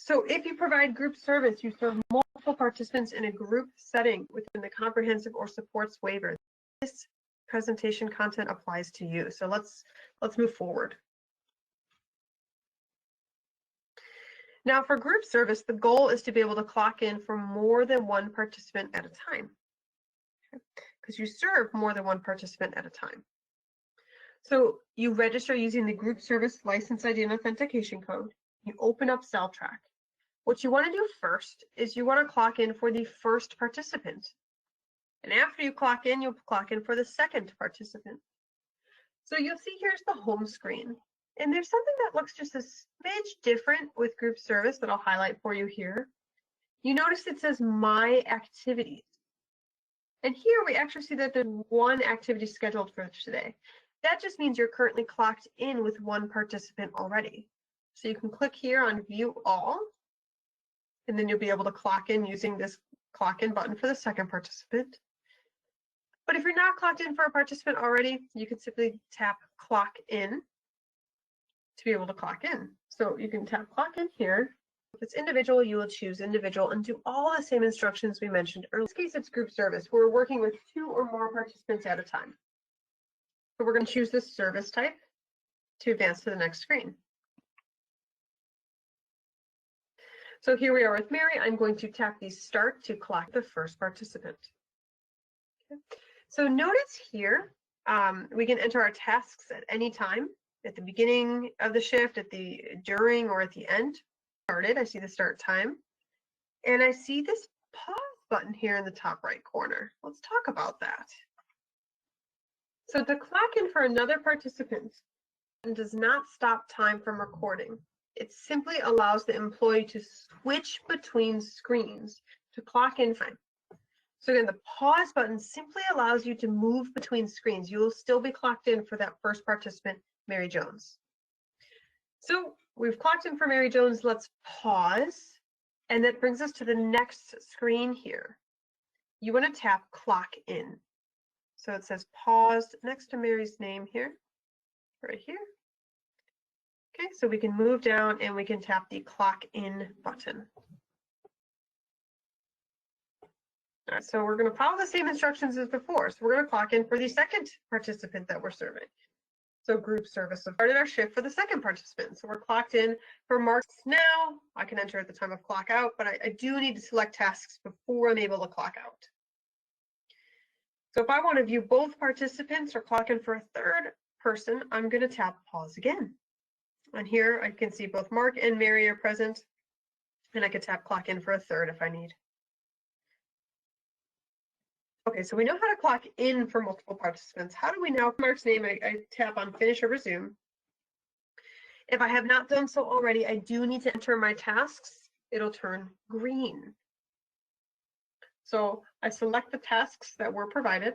So if you provide group service, you serve multiple participants in a group setting within the comprehensive or supports waiver. This presentation content applies to you. So let's move forward. Now for group service, the goal is to be able to clock in for more than one participant at a time, because you serve more than one participant at a time. So you register using the group service license ID and authentication code. You open up CellTrack. What you want to do first is you want to clock in for the first participant. And after you clock in, you'll clock in for the second participant. So you'll see here's the home screen. And there's something that looks just a smidge different with group service that I'll highlight for you here. You notice it says My Activities. And here we actually see that there's one activity scheduled for today. That just means you're currently clocked in with one participant already. So you can click here on View All, and then you'll be able to clock in using this clock in button for the second participant. But if you're not clocked in for a participant already, you can simply tap Clock In to be able to clock in. So you can tap Clock In here. If it's individual, you will choose individual and do all the same instructions we mentioned earlier. In this case, it's group service. We're working with 2 or more participants at a time. So we're going to choose this service type to advance to the next screen. So here we are with Mary. I'm going to tap the Start to clock the first participant. Okay. So notice here, we can enter our tasks at any time, at the beginning of the shift, during, or at the end. I see the start time, and I see this pause button here in the top right corner. Let's talk about that. So to clock in for another participant does not stop time from recording. It simply allows the employee to switch between screens to clock in time. So again, the pause button simply allows you to move between screens. You will still be clocked in for that first participant, Mary Jones. So we've clocked in for Mary Jones. Let's pause. And that brings us to the next screen here. You want to tap Clock In. So it says paused next to Mary's name here, right here. Okay, so we can move down and we can tap the Clock In button. All right, so we're going to follow the same instructions as before. So we're going to clock in for the second participant that we're serving. So group service. So started our shift for the second participant. So we're clocked in for marks now. I can enter at the time of clock out, but I do need to select tasks before I'm able to clock out. So if I want to view both participants or clock in for a third person, I'm going to tap pause again. And here I can see both Mark and Mary are present, and I can tap clock in for a third if I need. Okay, so we know how to clock in for multiple participants. How do we now, Mark's name, I tap on Finish or Resume. If I have not done so already, I do need to enter my tasks. It'll turn green. So I select the tasks that were provided.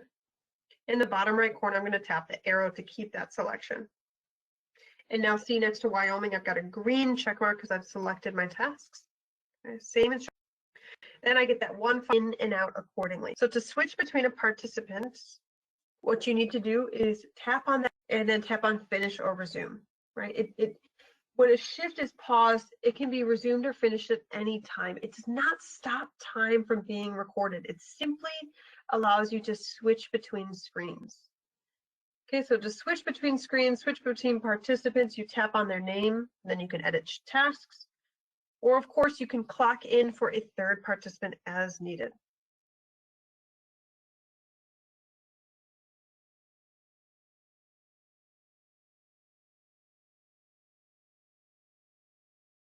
In the bottom right corner, I'm going to tap the arrow to keep that selection. And now see next to Wyoming, I've got a green check mark because I've selected my tasks. Okay, same instruction. Then I get that one in and out accordingly. So to switch between a participant, what you need to do is tap on that and then tap on Finish or Resume, right? When a shift is paused, it can be resumed or finished at any time. It does not stop time from being recorded. It simply allows you to switch between screens. Okay, so to switch between screens, switch between participants, you tap on their name, then you can edit tasks. Or of course, you can clock in for a third participant as needed.